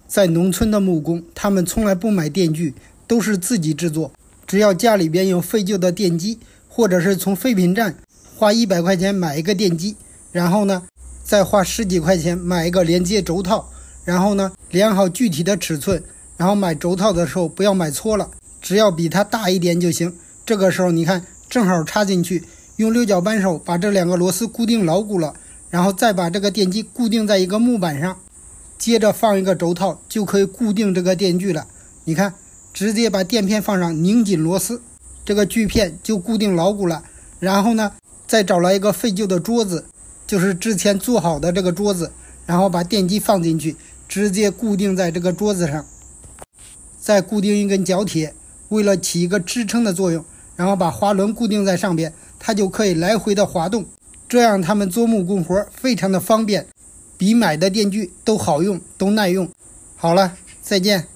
在农村的木工，他们从来不买电锯，都是自己制作。只要家里边有废旧的电机，或者是从废品站花100块钱买一个电机，然后呢，再花10几块钱买一个连接轴套，然后呢，量好具体的尺寸，然后买轴套的时候不要买错了，只要比它大一点就行。这个时候你看，正好插进去，用6角扳手把这2个螺丝固定牢固了，然后再把这个电机固定在一个木板上，接着放一个轴套，就可以固定这个电锯了。你看，直接把垫片放上，拧紧螺丝，这个锯片就固定牢固了。然后呢，再找来一个废旧的桌子，就是之前做好的这个桌子，然后把电机放进去，直接固定在这个桌子上，再固定一根角铁，为了起一个支撑的作用，然后把滑轮固定在上边，它就可以来回的滑动。这样他们做木工活非常的方便，比买的电锯都好用，都耐用。好了，再见。